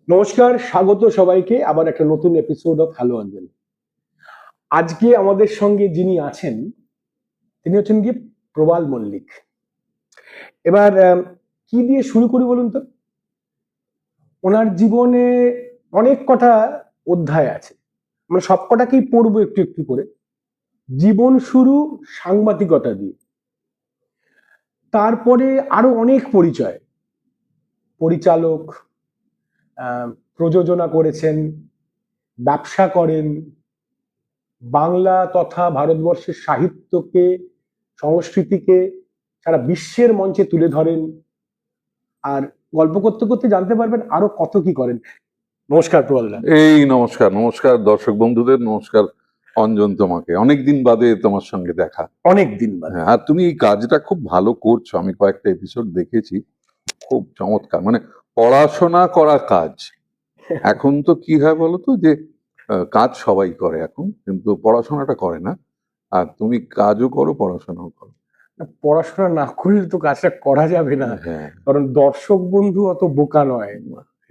নমস্কার, স্বাগত সবাইকে আবার একটা নতুন এপিসোড অফ হ্যালো অঞ্জলি। আজকে আমাদের সঙ্গে যিনি আছেন তিনি হচ্ছেন গিয়ে প্রবাল মল্লিক। এবার কি দিয়ে শুরু করি বলুন তো? ওনার জীবনে অনেক কটা অধ্যায় আছে, আমরা সব কটাকেই পড়বো একটু একটু করে। জীবন শুরু সাংবাদিকতা দিয়ে, তারপরে আরো অনেক পরিচয়, পরিচালক, প্রযোজনা করেছেন, ব্যবসা করেন, বাংলা তথা ভারতবর্ষের সাহিত্যকে, সংস্কৃতিকে সারা বিশ্বের মঞ্চে তুলে ধরেন। আর গল্প করতে করতে জানতে পারবেন আরো কত কি করেন। নমস্কার প্রবলদা। এই নমস্কার নমস্কার দর্শক বন্ধুদের নমস্কার। অঞ্জন, তোমাকে অনেকদিন বাদে তোমার সঙ্গে দেখা। অনেক দিন বাদে। হ্যাঁ, আর তুমি এই কাজটা খুব ভালো করছো, আমি কয়েকটা এপিসোড দেখেছি, খুব চমৎকার। মানে পড়াশোনা করা কাজ। এখন তো কি হয় বলতো, যে কাজ সবাই করে এখন, কিন্তু পড়াশোনাটা করে না। আর তুমি কাজও করো, পড়াশোনাও করো। পড়াশোনা না করলে তো কাজটা করা যাবে না, হ্যাঁ, কারণ দর্শক বন্ধু অত বোকা নয়।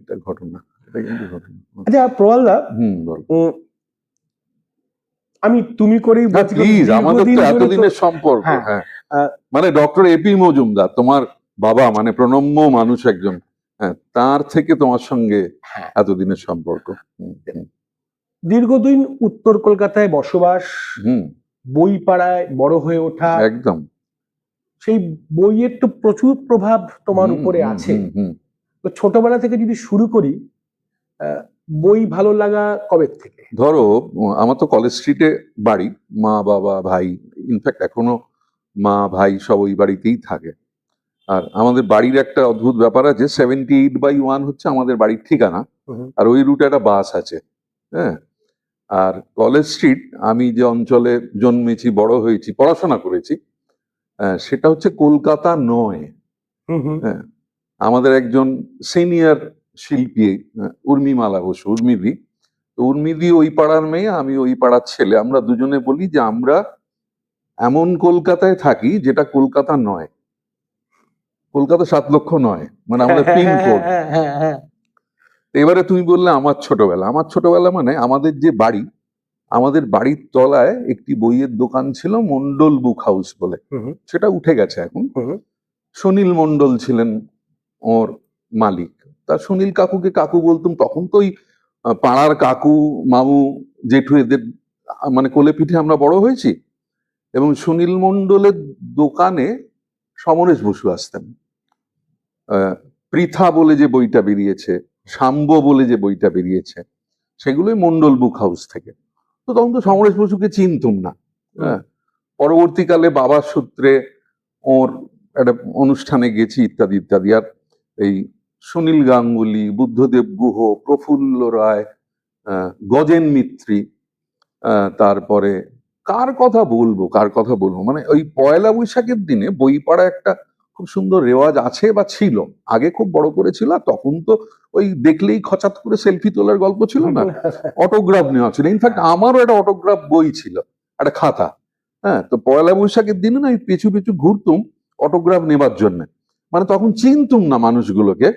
এটা ঘটনা, এটা কিন্তু ঘটনা। আচ্ছা প্রবলদা, বল। আমি তুমি করেই হ্যাঁ বলছি, কারণ প্লিজ, আমাদের দীর্ঘদিন তো ধরে তো। এতদিনের সম্পর্ক। হ্যাঁ, হ্যাঁ, আহ, মানে ডক্টর এপি মজুমদার, তোমার বাবা, মানে প্রণম্য মানুষ একজন। হ্যাঁ, তার থেকে তোমার সঙ্গে হ্যাঁ, এতদিনের সম্পর্ক। হুম, হুম, দীর্ঘদিন উত্তর কলকাতায় বসবাস, হুম, বইপাড়ায় বড় হয়ে ওঠা, একদম। সেই বইয়ের তো প্রচুর প্রভাব তোমার হুম, উপরে হুম, আছে। হুম, হুম। তো ছোটবেলা থেকে যদি শুরু করি, বই ভালো লাগা কবে থেকে? ধরো, আমার তো কলেজ স্ট্রিটে বাড়ি, মা বাবা ভাই, ইনফ্যাক্ট এখনো মা ভাই সব ওই বাড়িতেই থাকে। আর আমাদের বাড়ির একটা অদ্ভুত ব্যাপার আছে, 78/1 হচ্ছে আমাদের বাড়ির ঠিকানা। আর ওই রুটে একটা বাস আছে। হ্যাঁ, আর কলেজ স্ট্রিট, আমি যে অঞ্চলে জন্মেছি, বড় হয়েছি, পড়াশোনা করেছি, সেটা হচ্ছে কলকাতা নয়। হ্যাঁ, আমাদের একজন সিনিয়র শিল্পী, উর্মিমালা বসু, উর্মিদি। তো উর্মিদি ওই পাড়ার মেয়ে, আমি ওই পাড়ার ছেলে। আমরা দুজনে বলি যে আমরা এমন কলকাতায় থাকি যেটা কলকাতা নয়। কলকাতা 7 লক্ষ নয়, মানে আমাদের পিনকোড। এবারে তুমি বললে আমার ছোটবেলা। আমার ছোটবেলা মানে আমাদের যে বাড়ি, আমাদের বাড়ির তলায় একটি বইয়ের দোকান ছিল, মন্ডল বুক হাউস বলে। সেটা উঠে গেছে এখন। সুনীল মন্ডল ছিলেন ওর মালিক। তা সুনীল কাকুকে কাকু বলতাম, তখন তো ওই পাড়ার কাকু, মামু, জেঠু এদের মানে কোলে পিঠে আমরা বড় হয়েছি। এবং সুনীল মন্ডলের দোকানে সমরেশ বসু আসতেন। পৃথা বলে যে বইটা বেরিয়েছে, শাম্ব বলে যে বইটা বেরিয়েছে, সেগুলোই মন্ডল বুক হাউস থেকে। তো তখন তো সমরেশ বসুকে চিনতুম না। হ্যাঁ, পরবর্তীকালে বাবার সূত্রে ওর একটা অনুষ্ঠানে গেছি, ইত্যাদি ইত্যাদি। আর এই সুনীল গাঙ্গুলি, বুদ্ধদেব গুহ, প্রফুল্ল রায়, গজেন মিত্রি, তারপরে কার কথা বলবো, কার কথা বলবো, মানে ওই পয়লা বৈশাখের দিনে বই পড়া একটা খুব সুন্দর রেওয়াজ আছে বা ছিল। আগে খুব বড় করে ছিল, আর তখন তো ওই দেখলেই খচাত করে সেলফি তোলার গল্প ছিল না, অটোগ্রাফ নেওয়া ছিল। ইনফ্যাক্ট আমারও একটা অটোগ্রাফ বই ছিল, একটা খাতা। হ্যাঁ, তো পয়লা বৈশাখের দিনে না আমি পিছু পিছু ঘুরতুম অটোগ্রাফ নেবার জন্য। মানে তখন চিনতুম না মানুষগুলোকে।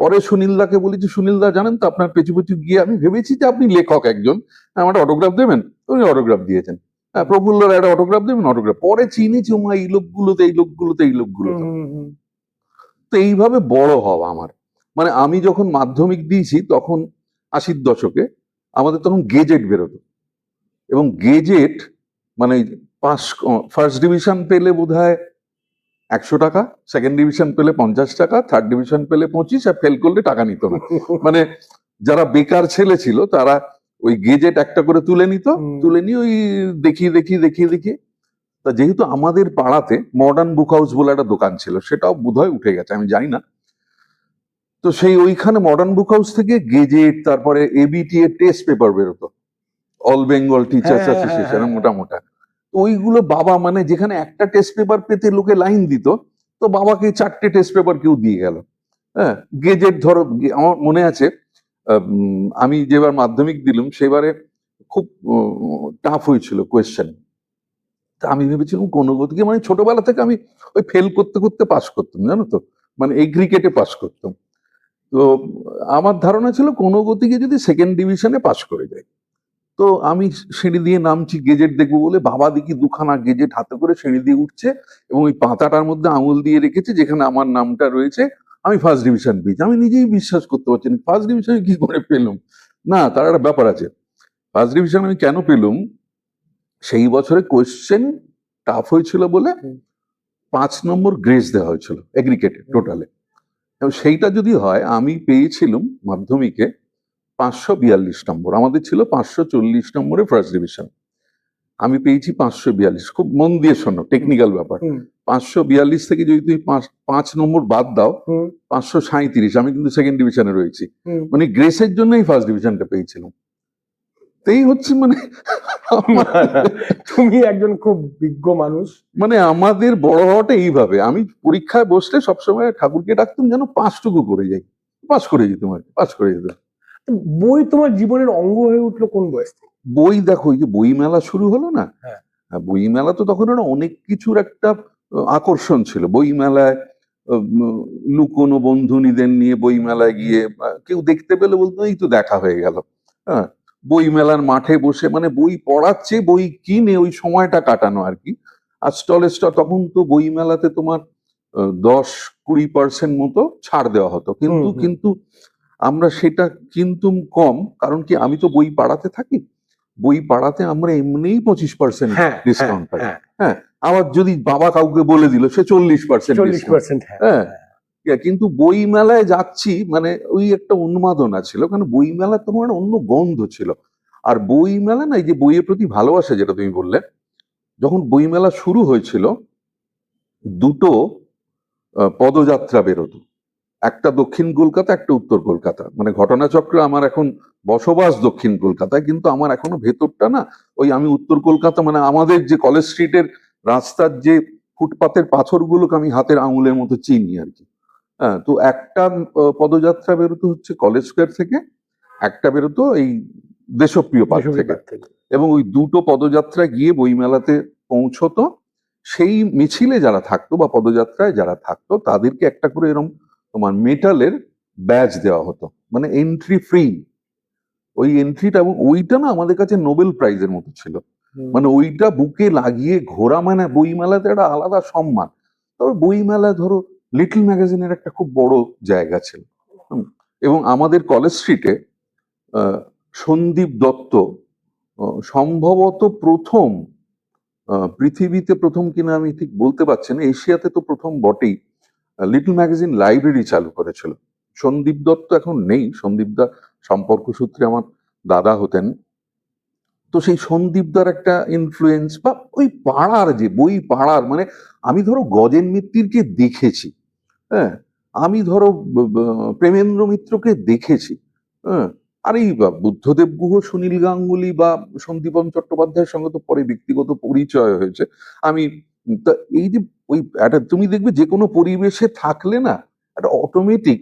পরে সুনীলদাকে বলেছি, সুনীলদা জানেন তো, আপনার পেছু পেছু গিয়ে আমি ভেবেছি যে আপনি লেখক একজন, আমার অটোগ্রাফ দেবেন। উনি অটোগ্রাফ দিয়েছেন। হ্যাঁ, প্রফুল্লর একটা অটোগ্রাফ দেবেন, অটোগ্রাফ। পরে চিনেছি, মা এই লোকগুলোতে, এই লোকগুলোতে, এই লোকগুলোতে। তো এইভাবে বড় হওয়া আমার। মানে আমি যখন মাধ্যমিক দিয়েছি তখন 80-র দশকে আমাদের তখন গেজেট বেরোতো। এবং গেজেট মানে পাস, ফার্স্ট ডিভিশন পেলে বোধহয় 100 টাকা, সেকেন্ড ডিভিশন পেলে 50 টাকা, থার্ড ডিভিশন পেলে 25, আর ফেল করলে টাকা নিত না। মানে যারা বেকার ছেলে ছিল তারা ওই গেজেট একটা করে তুলে নিত, তুলে নিয়ে ওই দেখিয়ে দেখিয়ে দেখিয়ে দেখিয়ে। তা যেহেতু আমাদের পাড়াতে মডার্ন বুক হাউস বলে একটা দোকান ছিল, সেটাও বোধহয় উঠে গেছে, আমি জানি না। তো সেই ওইখানে মডার্ন বুক হাউস থেকে গেজেট, তারপরে এবিটি এর টেস্ট পেপার বেরোতো, অল বেঙ্গল টিচার্স অ্যাসোসিয়েশন, মোটা মোটা। ওইগুলো বাবা, মানে যেখানে একটা টেস্ট পেপার পেতে লোকে লাইন দিত, তো বাবাকে 4টে টেস্ট পেপার কেউ দিয়ে গেল। হ্যাঁ, গেজেট ধরো, আমার মনে আছে আমি যেবার মাধ্যমিক দিলাম সেবারে খুব টাফ হয়েছিল কোয়েশ্চেন। তা আমি ভেবেছিলাম কোনো গতিকে, মানে ছোটবেলা থেকে আমি ওই ফেল করতে করতে পাস করতাম, জানো তো, মানে এই ক্রিকেটে পাস করতাম। তো আমার ধারণা ছিল কোনো গতিকে যদি সেকেন্ড ডিভিশনে পাশ করে যায়, তো আমি সিঁড়ি দিয়ে নামছি গেজেট দেখবো বলে, বাবা দেখি দুখানা গেজেট হাতে করে সিঁড়ি দিয়ে উঠছে এবং ওই পাতাটার মধ্যে আঙুল দিয়ে রেখেছে যেখানে আমার নামটা রয়েছে। আমি ফার্স্ট ডিভিশন পেয়েছি। আমি নিজেই বিশ্বাস করতে পারছি না, ফার্স্ট ডিভিশনে কি করে পেলাম। না, তার একটা ব্যাপার আছে। ফার্স্ট ডিভিশন আমি কেন পেলাম, সেই বছরে কোয়েশ্চেন টাফ হয়েছিল বলে 5 নম্বর গ্রেস দেওয়া হয়েছিল এগ্রিগেটে টোটালে। এবং সেইটা যদি হয়, আমি পেয়েছিলাম মাধ্যমিকে 542 নম্বর, আমাদের ছিল 540 নম্বরে ফার্স্ট ডিভিশন, আমি পেয়েছি 542। খুব মন দিয়ে শোনো, টেকনিক্যাল ব্যাপার। 542 থেকে যদি তুমি 5 নম্বর বাদ দাও, 537, আমি কিন্তু সেকেন্ড ডিভিশনে রয়েছি। মানে গ্রেসের জন্যই ফার্স্ট ডিভিশনটা পেয়েছিলাম। এই হচ্ছে মানে তুমি একজন খুব বিজ্ঞ মানুষ। মানে আমাদের বড় হওয়াটা এইভাবে, আমি পরীক্ষায় বসলে সবসময় ঠাকুরকে ডাকতাম যেন পাঁচটুকু করে যাই, পাস করে যেতাম আর কি, পাস করে যেতাম। বই তোমার জীবনের অঙ্গ হয়ে উঠলো কোন বয়স থেকে? বই দেখো, ওই যে বই মেলা শুরু হলো না, হ্যাঁ। বই মেলা তো তখন না অনেক কিছুর একটা আকর্ষণ ছিল। বই মেলায় লুকোনো বন্ধুনীদের নিয়ে বই মেলায় গিয়ে কেউ দেখতে পেলে বলতো এই তো দেখা হয়ে গেল। হ্যাঁ, বই মেলার মাঠে বসে মানে বই পড়াচ্ছে, বই কিনে ওই সময়টা কাটানো আর কি। আর স্টলে তখন তো বই মেলাতে তোমার 10-20% মতো ছাড় দেওয়া হতো, কিন্তু আমরা সেটা কিন্তু কম, কারণ কি আমি তো বই পাড়াতে থাকি, বই পাড়াতে আমরা এমনিই 25% ডিসকাউন্ট পাই। হ্যাঁ, আবার যদি বাবা কাউকে বলে দিল সে 40%। হ্যাঁ, কিন্তু বই মেলায় যাচ্ছি মানে ওই একটা উন্মাদনা ছিল, কারণ বই মেলা তোমার অন্য গন্ধ ছিল। আর বই মেলা না, এই যে বইয়ের প্রতি ভালোবাসা যেটা তুমি বললে, যখন বই মেলা শুরু হয়েছিল দুটো পদযাত্রা বেরোতো, একটা দক্ষিণ কলকাতা, একটা উত্তর কলকাতা। মানে ঘটনাচক্রে আমার এখন বসবাস দক্ষিণ কলকাতায়, কিন্তু আমার এখনো ভেতরটা না ওই, আমি উত্তর কলকাতা, মানে আমাদের যে কলেজ স্ট্রিটের রাস্তার যে ফুটপাতের পাথরগুলোকে আমি হাতের আঙুলের মতো চিনি আর কি। হ্যাঁ, তো একটা পদযাত্রা বেরোতো হচ্ছে কলেজ স্কোয়ার থেকে, একটা বেরোতো এই দেশপ্রিয় পার্ক থেকে। এবং ওই দুটো পদযাত্রা গিয়ে বইমেলাতে পৌঁছতো। সেই মিছিলে যারা থাকতো বা পদযাত্রায় যারা থাকতো তাদেরকে একটা করে এরকম তোমার মেটালের ব্যাজ দেওয়া হতো, মানে এন্ট্রি ফ্রি। ওই এন্ট্রিটা, এবং ওইটা না আমাদের কাছে নোবেল প্রাইজের মতো ছিল। মানে ওইটা বুকে লাগিয়ে ঘোরা মানে বইমেলাতে একটা আলাদা সম্মান। তবে বইমেলা ধরো লিটল ম্যাগাজিনের একটা খুব বড় জায়গা ছিল। এবং আমাদের কলেজ স্ট্রিটে সন্দীপ দত্ত সম্ভবত প্রথম, পৃথিবীতে প্রথম কিনা আমি ঠিক বলতে পারছি না, এশিয়াতে তো প্রথম বটেই, লিটল ম্যাগাজিন লাইব্রেরি চালু করেছিল। সন্দীপ দত্ত এখন নেই, সন্দীপদা সম্পর্ক সূত্রে আমার দাদা হতেন। তো সেই সন্দীপদার একটা ইনফ্লুয়েন্স, বা ওই পাড়ার যে বই পাড়ার, মানে আমি ধরো গজেন মিত্তিরকে দেখেছি, হ্যাঁ, আমি ধরো প্রেমেন্দ্র মিত্রকে দেখেছি, হ্যাঁ, আর এই বুদ্ধদেব গুহ, সুনীল গাঙ্গুলি বা সন্দীপন চট্টোপাধ্যায়ের সঙ্গে তো পরে ব্যক্তিগত পরিচয় হয়েছে। আমি তা এই যে ওই একটা তুমি দেখবে যে কোনো পরিবেশে থাকলে না একটা অটোমেটিক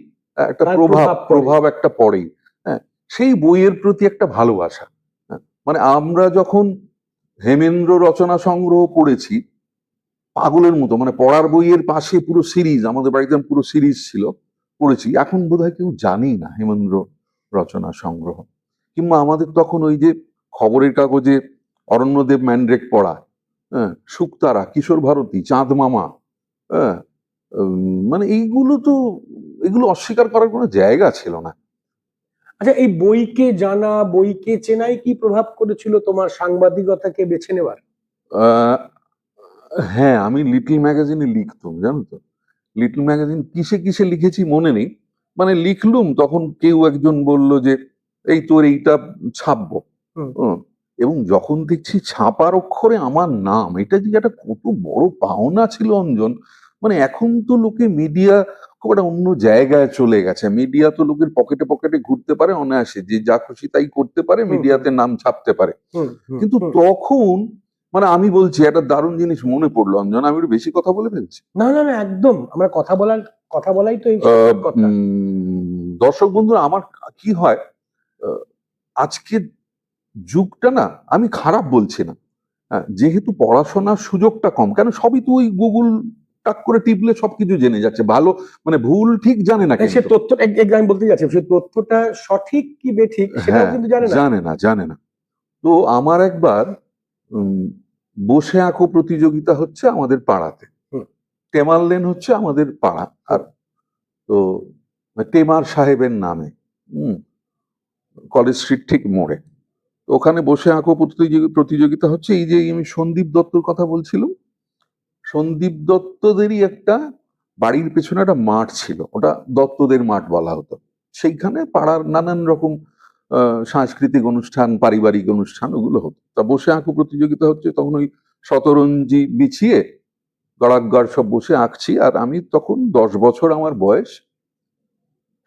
একটা প্রভাব একটা পড়েই। হ্যাঁ, সেই বইয়ের প্রতি একটা ভালোবাসা। মানে আমরা যখন হেমেন্দ্র রচনা সংগ্রহ পড়েছি পাগলের মতো, মানে পড়ার বইয়ের পাশে পুরো সিরিজ, আমাদের বাড়িতে পুরো সিরিজ ছিল, পড়েছি। এখন বোধহয় কেউ জানেই না হেমেন্দ্র রচনা সংগ্রহ। কিংবা আমাদের তখন ওই যে খবরের কাগজে অরণ্যদেব ম্যান্ড্রেক পড়া, হ্যাঁ, শুকতারা, কিশোর ভারতী, চাঁদ মামা, হ্যাঁ, মানে এগুলো অস্বীকার করার কোনো জায়গা ছিল না। আচ্ছা, এই বইকে জানা, বইকে চেনাই কি প্রভাব করেছিল তোমার সাংবাদিকতাকে বেছে নেওয়ার? হ্যাঁ, আমি লিটল ম্যাগাজিনে লিখতাম, জানো তো। লিটল ম্যাগাজিন কিসে কিসে লিখেছি মনে নেই, মানে লিখলুম, তখন কেউ একজন বলল যে এই তোর এইটা ছাপবো। এবং যখন দেখছি ছাপার অক্ষরে আমার নাম, এটা যে একটা কত বড় পাওনা ছিল অঞ্জন। মানে এখন তো লোকে মিডিয়া খুব একটা অন্য জায়গায় চলে গেছে, মিডিয়া তো লোকের পকেটে পকেটে ঘুরতে পারে অনায়াসে, যে যা খুশি তাই করতে পারে, মিডিয়াতে নাম ছাপতে পারে। কিন্তু তখন মানে আমি বলছি একটা দারুণ জিনিস মনে পড়লো অঞ্জন, আমি একটু বেশি কথা বলে ফেলছি। না না না, একদম, আমরা কথা বলাই তো এই কথা। দর্শক বন্ধুরা, আমার কি হয়, আজকের যুগটা না, আমি খারাপ বলছি না, যেহেতু পড়াশোনার সুযোগটা কম, কেন সবই তো ওই গুগল টাক করে টিপলে সবকিছু জেনে যাচ্ছে, ভালো মানে ভুল ঠিক জানে না সে কিন্তু। তথ্য আমি বলতে যাচ্ছি, সে তথ্যটা সঠিক কি বেঠিক সেটাও হ্যাঁ, কিন্তু জানে না। জানে না। তো আমার একবার বসে আঁকো প্রতিযোগিতা হচ্ছে আমাদের পাড়াতে। হুম। টেমার লেন হচ্ছে আমাদের পাড়া, আর তো টেমার সাহেবের নামে কলেজ স্ট্রিট ঠিক মোড়ে। তো ওখানে বসে আঁকো প্রতিযোগিতা হচ্ছে। এই যে আমি সন্দীপ দত্তর কথা বলছিলাম, সন্দীপ দত্তদেরই একটা বাড়ির পেছনে একটা মাঠ ছিল, ওটা দত্তদের মাঠ বলা হতো। সেইখানে পাড়ার নানান রকম সাংস্কৃতিক অনুষ্ঠান, পারিবারিক অনুষ্ঠান ওগুলো হতো। তা বসে আঁকো প্রতিযোগিতা হচ্ছে, তখন ওই শতরঞ্জি বিছিয়ে গড়াগড় সব বসে আঁকছি। আর আমি তখন 10 বছর আমার বয়স,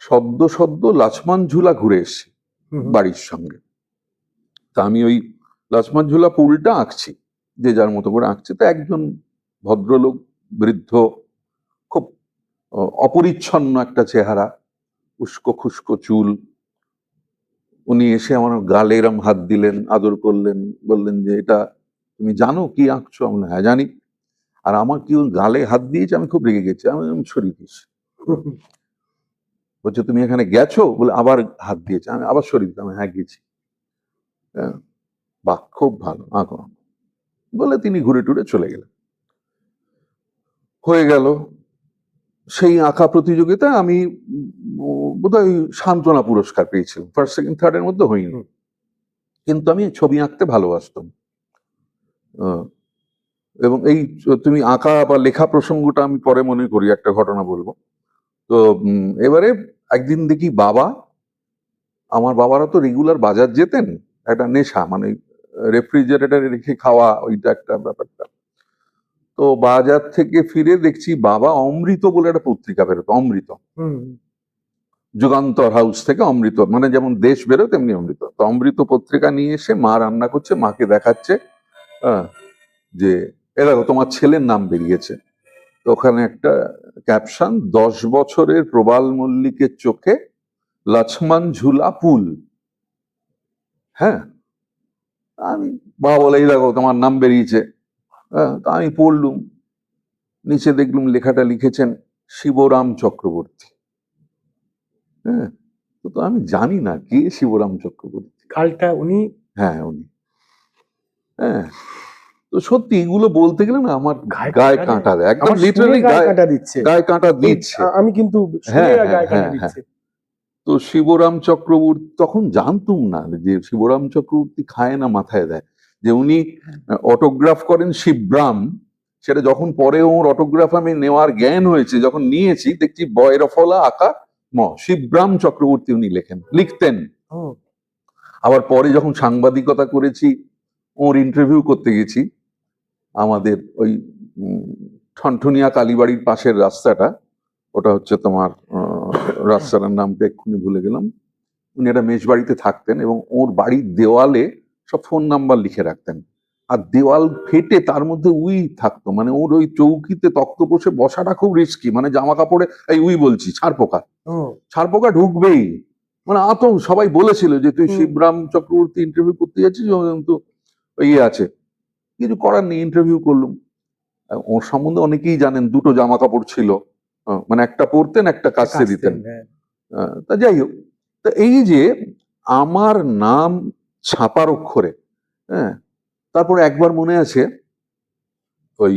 সদ্য সদ্য লাছমান ঝুলা ঘুরে এসেছি বাড়ির সঙ্গে। তা আমি ওই লাছমান ঝুলা পুলটা আঁকছি, যে যার মতো করে আঁকছে। তা একজন ভদ্রলোক, বৃদ্ধ, খুব অপরিচ্ছন্ন একটা চেহারা, উস্কো খুস্কো চুল, উনি এসে আমার গালে এরম হাত দিলেন, আদর করলেন, বললেন যে এটা তুমি জানো কি আঁকছো? আমি বললাম, হ্যাঁ জানি। আর আমার কি ওর গালে হাত দিয়েছে, আমি খুব রেগে গেছি। আমি সরিয়ে দিয়েছি। বলছে তুমি এখানে গেছো? বলে আবার হাত দিয়েছে। আমি আবার সরিয়ে দিলাম, হ্যাঁ গেছি। হ্যাঁ, বাহ খুব ভালো আঁকো বলে তিনি ঘুরে টুরে চলে গেলেন। হয়ে গেল সেই আঁকা প্রতিযোগিতায় আমি বোধহয় সান্ত্বনা পুরস্কার পেয়েছিলাম, ফার্স্ট সেকেন্ড থার্ড এর মধ্যে হইনি। কিন্তু আমি ছবি আঁকতে ভালোবাসতাম। এবং এই তুমি আঁকা বা লেখা প্রসঙ্গটা আমি পরে মনে করি একটা ঘটনা বলবো। তো এবারে একদিন দেখি আমার বাবারা তো রেগুলার বাজার যেতেন, একটা নেশা, মানে রেফ্রিজারেটরে রেখে খাওয়া, ওইটা একটা ব্যাপারটা। তো বাজার থেকে ফিরে দেখছি বাবা অমৃত বলে একটা পত্রিকা বেরোতো, অমৃত, যুগান্তর হাউস থেকে অমৃত, মানে যেমন দেশ বেরো তেমনি অমৃত। তো অমৃত পত্রিকা নিয়ে এসে মা রান্না করছে, মাকে দেখাচ্ছে যে এ দেখো তোমার ছেলের নাম বেরিয়েছে। তো ওখানে একটা ক্যাপশন, 10 বছরের প্রবাল মল্লিকের চোখে লক্ষ্মণ ঝুলা পুল। হ্যাঁ, আমি বাবা বলে এই দেখো তোমার নাম বেরিয়েছে। তা আমি পড়লুম, নিচে দেখলুম লেখাটা লিখেছেন শিবরাম চক্রবর্তী। হ্যাঁ, তো আমি জানি না কে শিবরাম চক্রবর্তী। কালটা উনি? হ্যাঁ উনি। হ্যাঁ, তো সত্যি এগুলো বলতে গেলে না আমার গায়ে কাঁটা দেয়, একদম লিটারালি গায়ে কাঁটা দিচ্ছে। আমি কিন্তু হ্যাঁ গায়ে হ্যাঁ কাঁটা হ্যাঁ হ্যাঁ। দিচ্ছে। তো শিবরাম চক্রবর্তী, তখন জানতুম না যে শিবরাম চক্রবর্তী খায় না মাথায় দেয়, যে উনি অটোগ্রাফ করেন শিবরাম। সেটা যখন পরে ওর অটোগ্রাফ আমি নেওয়ার জ্ঞান হয়েছে, যখন নিয়েছি দেখছি বয়রফলা আঁকা শিবরাম চক্রবর্তী উনি লিখতেন। আবার পরে যখন সাংবাদিকতা করেছি, ওর ইন্টারভিউ করতে গেছি, আমাদের ওই ঠনঠনিয়া কালীবাড়ির পাশের রাস্তাটা, ওটা হচ্ছে তোমার রাস্তাটার নামটা এক্ষুনি ভুলে গেলাম। উনি একটা মেষ বাড়িতে থাকতেন এবং ওর বাড়ির দেওয়ালে সব ফোন নাম্বার লিখে রাখতেন। আর দেওয়াল ফেটে তার মধ্যে উই থাকতো, মানে ওর ওই চৌকিতে তক্তপোষে বসাটা খুব রিস্কি, মানে জামা কাপড়ে এই উই বলছি ছারপোকা ঢুকবেই। মানে সবাই বলেছিল যে তুই শিবরাম চক্রবর্তী ইন্টারভিউ করতে যাচ্ছিস, কিন্তু ইয়ে আছে, কিছু করার নেই, ইন্টারভিউ করলুম। ওর সম্বন্ধে অনেকেই জানেন, দুটো জামা কাপড় ছিল, মানে একটা পরতেন একটা কাচতে দিতেন। তা যাই হোক, তা এই যে আমার নাম ছাপার অক্ষরে, হ্যাঁ। তারপর একবার মনে আছে ওই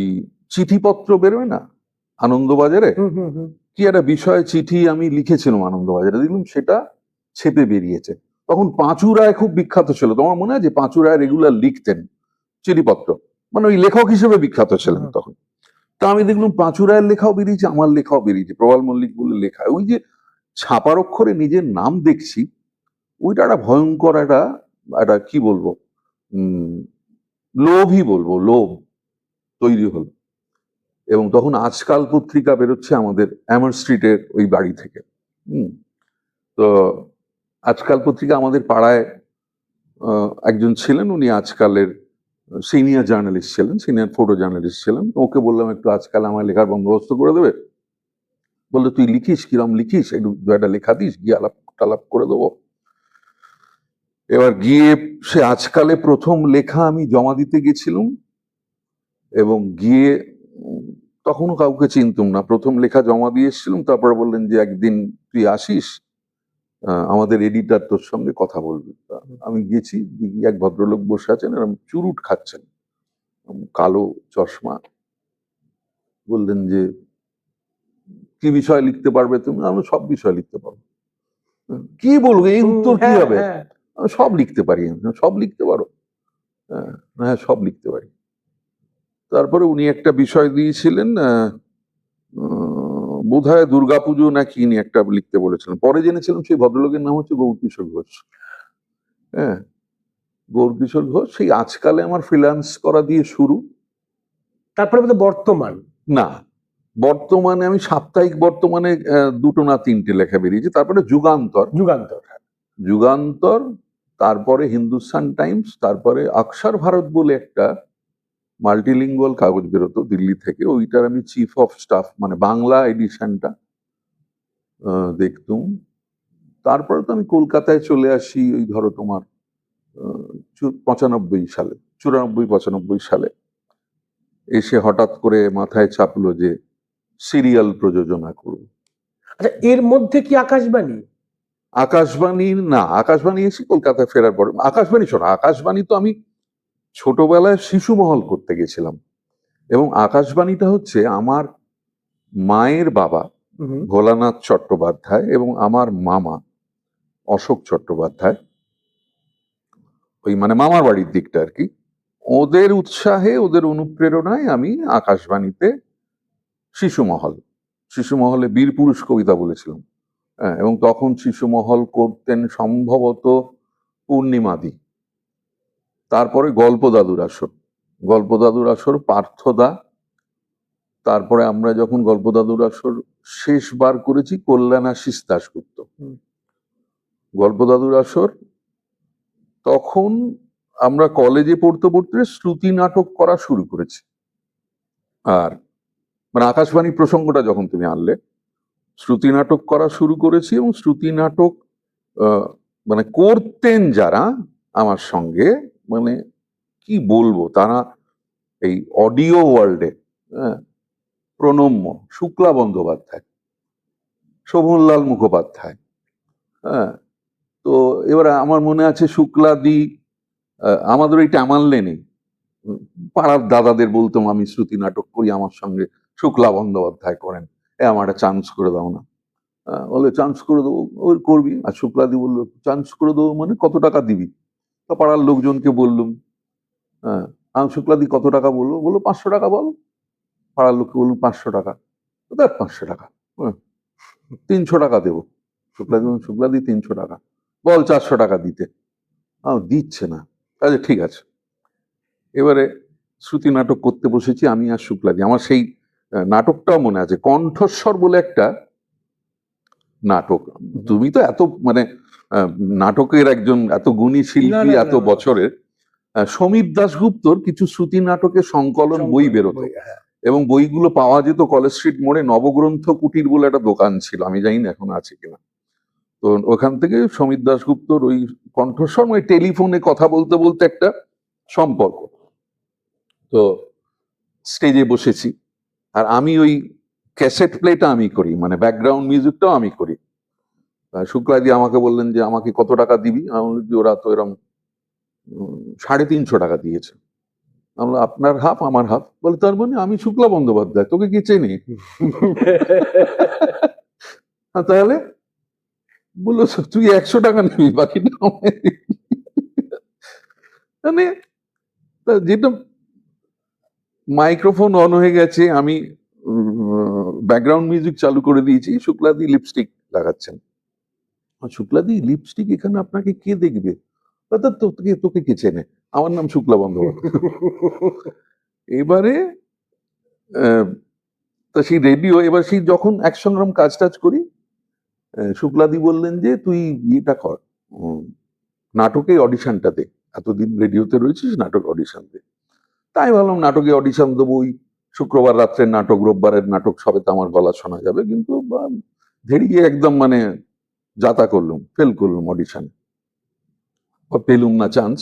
চিঠিপত্র বেরোয় না আনন্দবাজারে, কি একটা বিষয়ে চিঠি আমি লিখেছিলাম আনন্দবাজারে, দেখলাম সেটা ছেপে বেরিয়েছে। তখন পাঁচু রায় খুব বিখ্যাত ছিল, তোমার মনে আছে? পাঁচু রায় রেগুলার লিখতেন চিঠিপত্র, মানে ওই লেখক হিসেবে বিখ্যাত ছিলেন তখন। তা আমি দেখলাম পাঁচু রায়ের লেখাও বেরিয়েছে, আমার লেখাও বেরিয়েছে, প্রবাল মল্লিক বলে লেখা। ওই যে ছাপার অক্ষরে নিজের নাম দেখছি, ওইটা একটা ভয়ঙ্কর একটা কি বলবো, লোভই বলবো, লোভ তৈরি হলো। এবং তখন আজকাল পত্রিকা বেরোচ্ছে আমাদের অ্যামার স্ট্রিটের ওই বাড়ি থেকে। তো আজকাল পত্রিকা আমাদের পাড়ায় একজন ছিলেন, উনি আজকালের সিনিয়র জার্নালিস্ট ছিলেন, সিনিয়র ফটো জার্নালিস্ট ছিলেন। ওকে বললাম একটু আজকাল আমার লেখার বন্দোবস্ত করে দেবে। বললো তুই লিখিস, কিরম লিখিস, একটু একটা লেখা দিস, গিয়ে আলাপ টালাপ করে দেবো। এবার গিয়ে সে আজকালে প্রথম লেখা আমি জমা দিতে গেছিলাম, এবং গিয়ে তখনও কাউকে চিনতুম না, প্রথম লেখা জমা দিয়ে এসেছিলাম, তারপরে বললেন যে একদিন তুই আসিস, আমাদের এডিটর তোর সঙ্গে কথা বলবে। তা আমি গেছি, দেখি এক ভদ্রলোক বসে আছেন, এরকম চুরুট খাচ্ছেন, কালো চশমা। বললেন যে কি বিষয় লিখতে পারবে তুমি? আমি সব বিষয় লিখতে পারবো। কি বলবো, এই উত্তর কি হ্যাঁ, হবে? হ্যাঁ। আমি সব লিখতে পারি। সব লিখতে পারো? হ্যাঁ, সব লিখতে পারি। তারপরে উনি একটা বিষয় দিয়েছিলেন, বোধহয় দুর্গাপুজো না কি নিয়ে একটা লিখতে বলেছিলেন। পরে জেনেছিলাম সেই ভদ্রলোকের নাম হচ্ছে গৌরকিশোর ঘোষ। হ্যাঁ, গৌরকিশোর ঘোষ। সেই আজকালে আমার ফ্রিল্যান্স করা দিয়ে শুরু। তারপরে বোধহয় বর্তমান। না, বর্তমানে আমি সাপ্তাহিক বর্তমানে দুটো না তিনটে লেখা বেরিয়েছে। তারপরে যুগান্তর, যুগান্তর। যুগান্তর, তারপরে হিন্দুস্তান টাইমস, তারপরে অক্ষর ভারত বলে একটা মাল্টিলিঙ্গুয়াল কাগজ বেরোতো দিল্লি থেকে, ওইটার আমি চিফ অফ স্টাফ, মানে বাংলা এডিশনটা দেখতুম। তারপরে তো আমি কলকাতায় চলে আসি ওই ধরো তোমার 95 সালে, 94-95 সালে। এসে হঠাৎ করে মাথায় চাপলো যে সিরিয়াল প্রযোজনা করব। আচ্ছা, এর মধ্যে কি আকাশবাণী? আকাশবাণী না, আকাশবাণী এসে কলকাতায় ফেরার পর। আকাশবাণী শোনো, আকাশবাণী তো আমি ছোটবেলায় শিশু মহল করতে গেছিলাম, এবং আকাশবাণীটা হচ্ছে আমার মায়ের বাবা ভোলানাথ চট্টোপাধ্যায় এবং আমার মামা অশোক চট্টোপাধ্যায়, ওই মানে মামার বাড়ির দিকটা আর কি, ওদের উৎসাহে, ওদের অনুপ্রেরণায় আমি আকাশবাণীতে শিশু মহলে বীর পুরুষ কবিতা বলেছিলাম। হ্যাঁ, এবং তখন শিশু মহল করতেন সম্ভবত পূর্ণিমাদি। তারপরে গল্প দাদুর আসর পার্থদা। তারপরে আমরা যখন গল্প দাদুর আসর শেষবার করেছি কল্যাণাশিস দাশগুপ্ত। গল্প দাদুর আসর তখন আমরা কলেজে পড়তে পড়তে শ্রুতি নাটক করা শুরু করেছি। আর মানে আকাশবাণী প্রসঙ্গটা যখন তুমি আনলে, শ্রুতি নাটক করা শুরু করেছি, এবং শ্রুতি নাটক মানে করতেন যারা আমার সঙ্গে, মানে কি বলবো, তারা এই অডিও ওয়ার্ল্ডে প্রণম্য শুক্লা বন্দ্যোপাধ্যায়, শোভনলাল মুখোপাধ্যায়। হ্যাঁ, তো এবার আমার মনে আছে শুক্লাদি আমাদের ওই টামাল লেনে পাড়ার দাদাদের বলতাম আমি শ্রুতি নাটক করি, আমার সঙ্গে শুক্লা বন্দ্যোপাধ্যায় করেন, আমার একটা চান্স করে দাও না। বলে চান্স করে দেবো, ওই করবি। আর শুক্লাদি বললো চান্স করে দেবো মানে কত টাকা দিবি? তো পাড়ার লোকজনকে বললুম। হ্যাঁ, আমি শুক্লাদি কত টাকা বলবো? বললো 500 টাকা বল। পাড়ার লোককে বললুম 500 টাকা। দেখ 500 টাকা, 300 টাকা দেবো। শুক্লাদি 300 টাকা বল, 400 টাকা দিতে। দিচ্ছে না। আচ্ছা ঠিক আছে। এবারে শ্রুতি নাটক করতে বসেছি আমি আর শুক্লাদি। আমার সেই নাটকটাও মনে আছে, কণ্ঠস্বর বলে একটা নাটক। তুমি তো এত মানে নাটকের একজন এত গুণী শিল্পী, এত বছরের। সমীর দাশগুপ্তর কিছু শ্রুতি নাটকের সংকলন বই বেরোতো, এবং বইগুলো পাওয়া যেত কলেজ স্ট্রিট মোড়ে নবগ্রন্থ কুটির বলে একটা দোকান ছিল, আমি জানি না এখন আছে কিনা। তো ওখান থেকে সমীর দাশগুপ্তর ওই কণ্ঠস্বর, মানে টেলিফোনে কথা বলতে বলতে একটা সম্পর্ক। তো স্টেজে বসেছি, আর আমি ওই ক্যাসেট প্লেটা আমি করি, মানে ব্যাকগ্রাউন্ড মিউজিকটাও আমি করি। শুক্লাদি আমাকে বললেন যে আমাকে কত টাকা দিবি? আমি বলছি ওরা তো এরকম 350 টাকা দিয়েছে। আমরা আপনার হাফ আমার হাফ। বলে তার মানে আমি শুক্লা বন্দ্যোপাধ্যায়, তোকে কি চেনি? তাহলে বললো তুই 100 টাকা নিবি, বাকিটা মানে যেটা মাইক্রোফোন অন হয়ে গেছে, আমি ব্যাকগ্রাউন্ড মিউজিক চালু করে দিয়েছি, শুক্লাদি লিপস্টিক লাগাচ্ছেন। শুক্লাদি লিপস্টিক এখানে আপনাকে কে দেখবে? তোকে তোকে কে চেনে? আমার নাম শুক্লা বন্দ্যোপাধ্যায়। এবারে তা সেই রেডিও, এবার সেই যখন একসঙ্গে কাজ টাজ করি, শুক্লাদি বললেন যে তুই ইয়েটা কর, নাটকে অডিশনটা দে, এতদিন রেডিওতে রয়েছিস, নাটক অডিশন দে। তাই ভাবলাম নাটকে অডিশন দেবো, ওই শুক্রবার রাত্রের নাটক, রোববারের নাটক, সবে তো আমার গলা শোনা যাবে, কিন্তু ধেড়িয়ে একদম মানে যাতা করলুম, ফেল করলুম অডিশন, পেলুম না চান্স।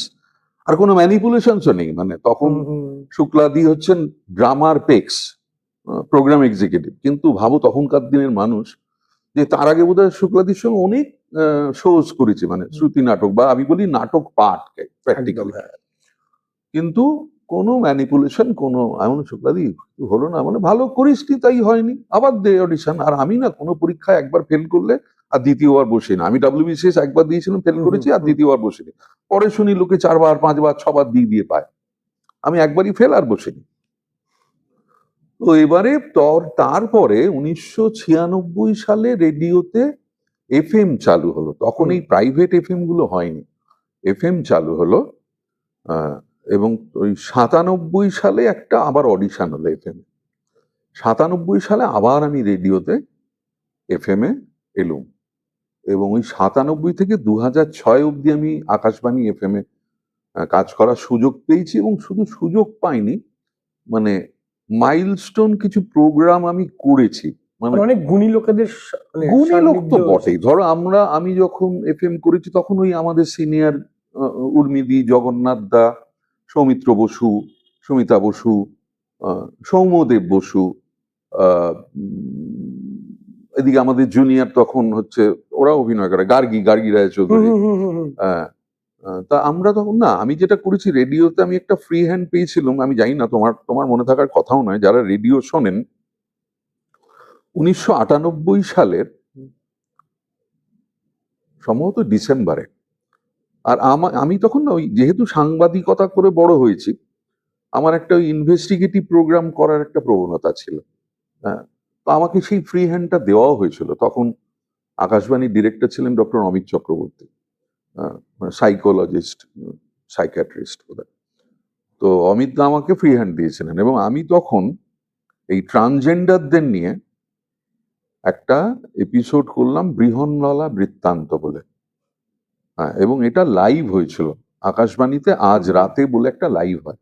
আর কোনো ম্যানিপুলেশনসও নেই, মানে তখন শুক্লাদি হচ্ছেন ড্রামার পেক্স, প্রোগ্রাম এক্সিকিউটিভ। কিন্তু ভাবো তখনকার দিনের মানুষ, যে তার আগে বোধহয় শুক্লাদির সঙ্গে অনেক শোজ করেছি, মানে শ্রুতি নাটক বা আমি বলি নাটক পাঠ একদম, প্র্যাকটিক্যালি। হ্যাঁ। কিন্তু কোনো ম্যানিপুলেশন, কোনো এমন শুক্লাদি হলো না, মানে ভালো করিস নি তাই হয়নি, আবার দে অডিশন। আর আমি না কোনো পরীক্ষায় একবার ফেল করলে আর দ্বিতীয়বার বসি না। আমি WBCS একবার দিয়েছিলাম, ফেল করেছি, আর দ্বিতীয়বার বসিনি। পরে শুনি লোকে 4বার 5বার 6বার দিয়ে পায়, আমি একবারই ফেল আর বসিনি। তো এবারে তারপরে 1996 সালে রেডিওতে FM চালু হলো। তখন এই প্রাইভেট FM গুলো হয়নি, FM চালু হলো। আহ, এবং ওই 97 সালে একটা আবার অডিশন হলো FM। 97 সালে আবার আমি রেডিওতে FM এ এলুম, এবং ওই 97 থেকে 2006 অব্দি আমি আকাশবাণী FM এ কাজ করার সুযোগ পেয়েছি। এবং শুধু সুযোগ পাইনি, মানে মাইলস্টোন কিছু প্রোগ্রাম আমি করেছি। মানে অনেক গুণী লোকেদের মানে গুণী লোক তো সান্নিধ্য বটেই। ধরো আমি যখন FM করেছি তখন ওই আমাদের সিনিয়র উর্মিদি, জগন্নাথ দা, সৌমিত্র বসু, সুমিতা বসু, সৌম্যদেব বসু, এদিকে আমাদের জুনিয়র তখন হচ্ছে ওরা অভিনয় করে, গার্গী রায়চৌধুরী। তা আমরা তখন না, আমি যেটা করেছি রেডিওতে, আমি একটা ফ্রি হ্যান্ড পেয়েছিলাম। আমি জানি না, তোমার মনে থাকার কথাও নয় যারা রেডিও শোনেন। 1998 সালের সম্ভবত ডিসেম্বরে, আর আমি তখন না ওই যেহেতু সাংবাদিকতা করে বড় হয়েছি, আমার একটা ওই ইনভেস্টিগেটিভ প্রোগ্রাম করার একটা প্রবণতা ছিল। হ্যাঁ, তো আমাকে সেই ফ্রি হ্যান্ডটা দেওয়াও হয়েছিল। তখন আকাশবাণীর ডিরেক্টর ছিলেন doctor Amit Chakraborty, psychologist, psychiatrist. তো অমিত দা আমাকে ফ্রি হ্যান্ড দিয়েছিলেন, এবং আমি তখন এই ট্রান্সজেন্ডারদের নিয়ে একটা এপিসোড করলাম, বৃহন্নলা বৃত্তান্ত বলে। হ্যাঁ, এবং এটা লাইভ হয়েছিল আকাশবাণীতে আজ রাতে বলে একটা লাইভ হয়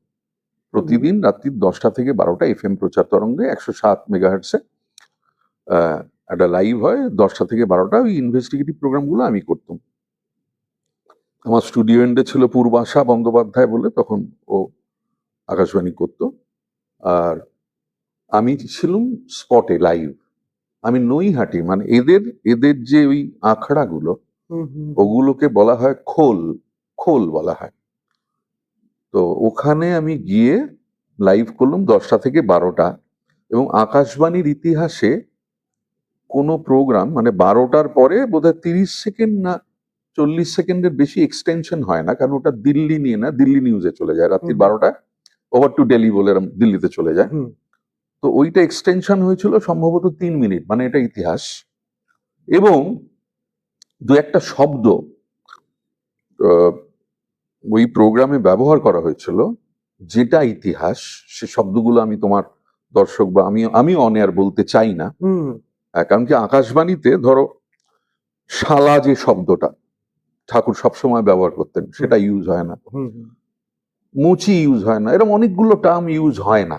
প্রতিদিন রাত্রি 10টা থেকে 12টা FM প্রচার তরঙ্গে 107 মেগাহার্টসে একটা লাইভ হয় 10টা থেকে 12টা। ওই ইনভেস্টিগেটিভ প্রোগ্রামগুলো আমি করতাম। আমার স্টুডিও এন্ডে ছিল পূর্বাশা বন্দ্যোপাধ্যায় বলে, তখন ও আকাশবাণী করতো, আর আমি ছিলাম স্পটে লাইভ। আমি নৈহাটি, মানে এদের যে ওই আখড়াগুলো, ওগুলোকে বলা হয় খোল বলা হয়। তো ওখানে আমি গিয়ে লাইভ করলাম 10টা থেকে 12টা। এবং আকাশবাণীর ইতিহাসে কোনো প্রোগ্রাম মানে 12টার পরে বোধহয় 30 সেকেন্ড না 40 সেকেন্ডের বেশি এক্সটেনশন হয় না, কারণ ওটা দিল্লি নিয়ে না, দিল্লি নিউজে চলে যায় রাত্রি 12টায়, ওভার টু দিল্লি বলে দিল্লিতে চলে যায়। তো ওইটা এক্সটেনশন হয়েছিল সম্ভবত 3 মিনিট, মানে এটা ইতিহাস। এবং দু একটা শব্দ ওই প্রোগ্রামে ব্যবহার করা হয়েছিল যেটা ইতিহাস, সে শব্দগুলো আমি তোমার দর্শক বা আমি অন এয়ার বলতে চাই না। কারণ কি আকাশবাণীতে ধরো শালা যে শব্দটা ঠাকুর সবসময় ব্যবহার করতেন সেটা ইউজ হয় না, মুচি ইউজ হয় না, এরকম অনেকগুলো টার্ম ইউজ হয় না।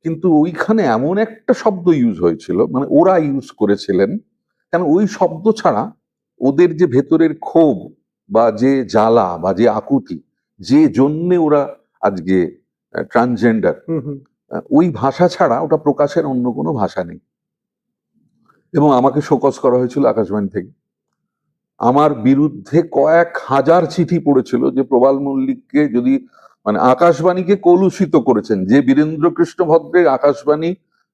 কিন্তু ওইখানে এমন একটা শব্দ ইউজ হয়েছিল, মানে ওরা ইউজ করেছিলেন, কেন ওই শব্দ ছাড়া ওদের যে ভেতরের ক্ষোভ বা যে জ্বালা বা যে আকুতি, যে জন্যে ওরা আজকে ট্রান্সজেন্ডার, ওই ভাষা ছাড়া ওটা প্রকাশের অন্য কোনো ভাষা নেই। এবং আমাকে শোকজ করা হয়েছিল আকাশবাণী থেকে। আমার বিরুদ্ধে কয়েক হাজার চিঠি পড়েছিল যে প্রবাল মল্লিককে যদি, মানে আকাশবাণীকে কলুষিত করেছেন, যে বীরেন্দ্র কৃষ্ণ ভদ্রের আকাশবাণী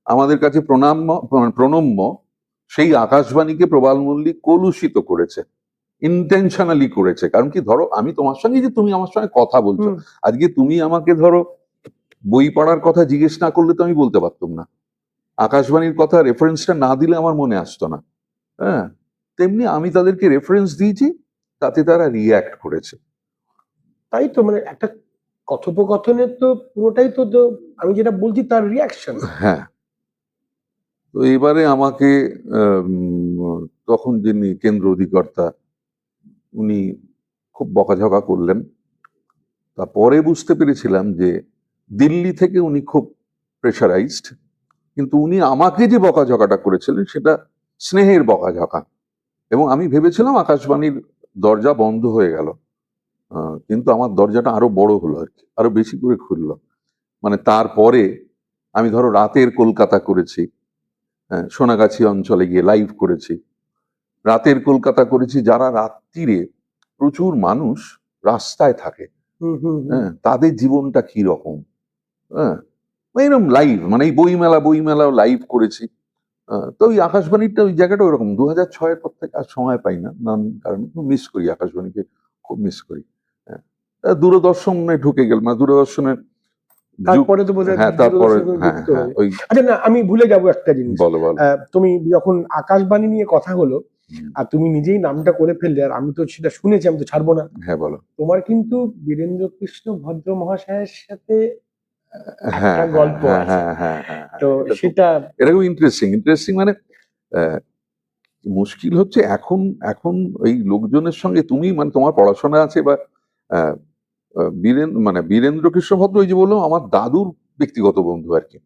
আমাদের কাছে প্রণম্য, সেই আকাশবাণীকে প্রবাল মল্লিক কলুষিত করেছে, ইন্টেনশনালি করেছে। কারণ কি, ধরো আমি তোমার সঙ্গে, যে তুমি আমার সঙ্গে কথা বলছো, আজকে তুমি আমাকে ধরো বই পড়ার কথা জিজ্ঞেস না করলে তো আমি বলতে পারতাম না, আকাশবাণীর কথা রেফারেন্সটা না দিলে আমার মনে আসতো না। হ্যাঁ, তেমনি আমি তাদেরকে রেফারেন্স দিয়েছি, তাতে তারা রিয়্যাক্ট করেছে। তাই তো, মানে একটা কথোপকথনের তো পুরোটাই তো আমি যেটা বলছি তার রিয়াকশন। হ্যাঁ, তো এবারে আমাকে তখন যিনি কেন্দ্র অধিকর্তা উনি খুব বকাঝকা করলেন। তারপরে বুঝতে পেরেছিলাম যে দিল্লি থেকে উনি খুব প্রেশারাইজড, কিন্তু উনি আমাকে যে বকাঝকাটা করেছিলেন সেটা স্নেহের বকাঝকা। এবং আমি ভেবেছিলাম আকাশবাণীর দরজা বন্ধ হয়ে গেল, কিন্তু আমার দরজাটা আরো বড় হলো আর কি, আরো বেশি করে খুললো। মানে তারপরে আমি ধরো রাতের কলকাতা করেছি, সোনাগাছি অঞ্চলে গিয়ে লাইভ করেছি, রাতের কলকাতা করেছি, যারা রাত্রিরে প্রচুর মানুষ রাস্তায় থাকে, তাদের জীবনটা কি রকম, হ্যাঁ, এরকম লাইভ, মানে এই বইমেলাও লাইভ করেছি। তো ওই আকাশবাণীটা ওই জায়গাটা ওরকম 2006-এর পর থেকে আর সময় পাই না, নানান কারণে মিস করি, আকাশবাণীকে খুব মিস করি। হ্যাঁ, দূরদর্শনে ঢুকে গেল, মানে দূরদর্শনের তারপরে তো বোধহয় হ্যাঁ তারপরে দূরদর্শনে হ্যাঁ যুক্ত হ্যাঁ হয়ে। ওই আচ্ছা না, আমি ভুলে যাব একটা জিনিস। বলো বলো তুমি যখন আকাশবাণী নিয়ে কথা হলো আর তুমি নিজেই নামটা করে ফেললে, আর আমি তো সেটা শুনেছি, আমি তো ছাড়বো না। হ্যাঁ বলো। তোমার কিন্তু বীরেন্দ্র কৃষ্ণ ভদ্র মহাশয়ের সাথে হ্যাঁ একটা হ্যাঁ গল্প হ্যাঁ আছে। হ্যাঁ হ্যাঁ হ্যাঁ, তো এটা খুব- সেটা এটা খুব ইন্টারেস্টিং মানে আহ, মুশকিল হচ্ছে এখন এখন ওই লোকজনের সঙ্গে তুমি, মানে তোমার পড়াশোনা আছে বা আহ, মানে বীরেন্দ্র কৃষ্ণ ভদ্র, ওই যে বললাম আমার দাদুর ব্যক্তিগত বন্ধু আর কি,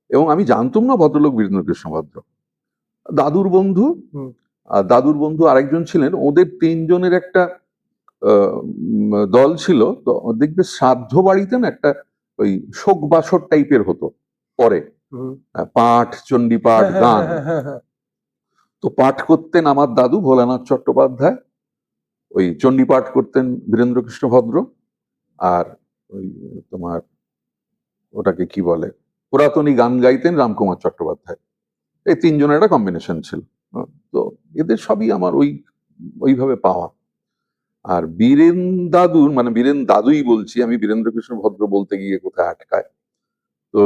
এবং আমি জানতাম না ভদ্রলোক বীরেন্দ্র কৃষ্ণ ভদ্র, দাদুর বন্ধু। হুম, আর দাদুর বন্ধু আরেকজন ছিলেন, ওদের তিনজনের একটা দল ছিল। তো দেখবে শ্রাদ্ধ বাড়িতে না একটা ওই শোক বাসর টাইপের হতো পরে, হুম। পাঠ, চণ্ডী পাঠ, হ্যাঁ, হ্যাঁ, গান। হ্যাঁ, হ্যাঁ, হ্যাঁ। তো পাঠ করতেন আমার দাদু ভোলানাথ চট্টোপাধ্যায়, ওই চণ্ডী পাঠ করতেন বীরেন্দ্র কৃষ্ণ ভদ্র, আর ওই তোমার ওটাকে কি বলে, পুরাতনী গান গাইতেন রামকুমার চট্টোপাধ্যায়। এই তিনজনের একটা কম্বিনেশন ছিল। তো এদের সবই আমার ওইভাবে পাওয়া। আর বীরেন দাদুর, মানে বীরেন দাদুই বলছি আমি, বীরেন্দ্র কৃষ্ণ ভদ্র বলতে গিয়ে কোথায় আটকায়। তো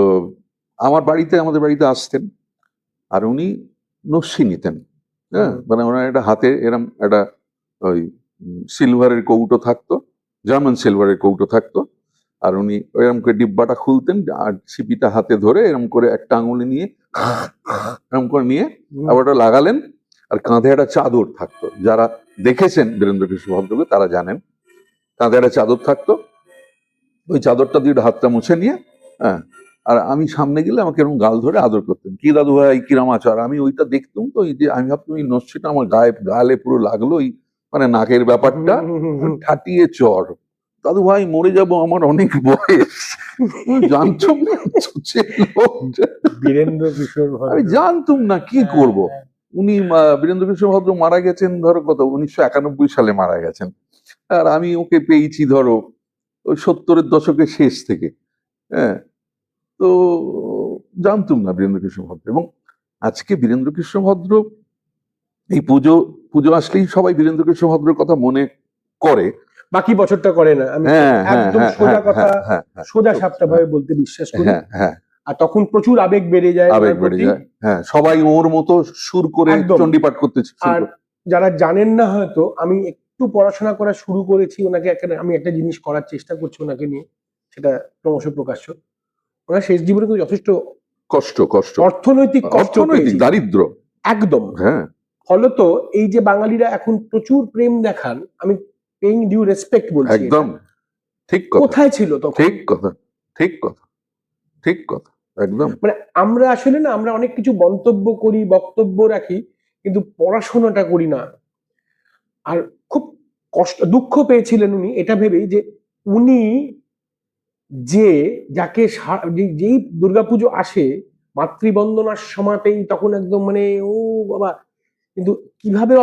আমাদের বাড়িতে আসতেন, আর উনি নস্যি নিতেন। হ্যাঁ, মানে ওনার একটা হাতে এরম একটা ওই সিলভারের কৌটো থাকতো, জার্মান সিলভারের কৌটো থাকতো, আর উনি এরম করে ডিব্বাটা খুলতেন, আর ছিপিটা হাতে ধরে এরম করে একটা আঙুলে নিয়ে এরম করে নিয়ে আবার ওটা লাগালেন। আর কাঁধে একটা চাদর থাকতো, যারা দেখেছেন বীরেন্দ্র কৃষ্ণ ভদ্রকে তারা জানেন, কাঁধে একটা চাদর থাকতো, ওই চাদরটা দিয়ে হাতটা মুছে নিয়ে, হ্যাঁ, আর আমি সামনে গেলে আমাকে এরকম গাল ধরে আদর করতেন, কি দাদু ভাই কিরাম আছো। আর আমি ওইটা দেখতাম, তো ওই যে আমি ভাবতাম এই নস্যিটা আমার গালে পুরো লাগলো, ওই মানে নাকের ব্যাপারটা ঠাটিয়ে চর, দাদু ভাই মরে যাব, আমার অনেক বয়স। জানতাম না বীরেন্দ্র কিশোর আমি ভদ্র। জানতাম না কি করব। উনি বীরেন্দ্র কৃষ্ণ ভদ্র মারা গেছেন ধরো কত 1991 সালে মারা গেছেন, আর আমি ওকে পেয়েছি ধরো ওই 70-এর দশকের শেষ থেকে। হ্যাঁ, তো জানতাম না বীরেন্দ্র কৃষ্ণ ভদ্র। এবং আজকে বীরেন্দ্র কৃষ্ণ ভদ্র, এই পুজো পুজো আসলেই সবাই বীরেন্দ্র কৃষ্ণ ভদ্রের কথা মনে করে, বাকি বছরটা করে না। আমি হ্যাঁ হ্যাঁ একদম হ্যাঁ সোজা হ্যাঁ কথা, হ্যাঁ হ্যাঁ সোজা সাপটা ভাবে বলতে বিশ্বাস করি। হ্যাঁ হ্যাঁ, আর তখন প্রচুর আবেগ বেড়ে যায় আবেগ ওনার বেড়ে প্রতি। যায়, হ্যাঁ, সবাই ওর মতো সুর করে একদম। চণ্ডীপাঠ করতে শুরু আর করে। যারা জানেন না হয়তো, আমি একটু পড়াশোনা করা শুরু করেছি ওনাকে, আমি একটা জিনিস করার চেষ্টা করছি ওনাকে নিয়ে, সেটা ক্রমশ প্রকাশ্য। ওনার শেষ জীবনে কিন্তু যথেষ্ট কষ্ট কষ্ট অর্থনৈতিক কষ্ট অর্থনৈতিক পেয়েছি। দারিদ্র, একদম। হ্যাঁ। ফলত এই যে বাঙালিরা এখন প্রচুর প্রেম দেখান, আমি পেইং ডিউ রেসপেক্ট বলছি, একদম এটা ঠিক কথা, কোথায় ছিল তখন? ঠিক কথা, ঠিক কথা, ঠিক কথা, একদম। মানে আমরা আসলে না, আমরা অনেক কিছু মন্তব্য করি, বক্তব্য রাখি, কিন্তু পড়াশোনাটা করি না। আর খুব কষ্ট দুঃখ পেয়েছিলেন উনি এটা ভেবেই যে উনি যে যাকে যেই দুর্গাপুজো আসে মাতৃবন্দনার সময়তেই তখন একদম মানে ও বাবা, কিন্তু কিভাবে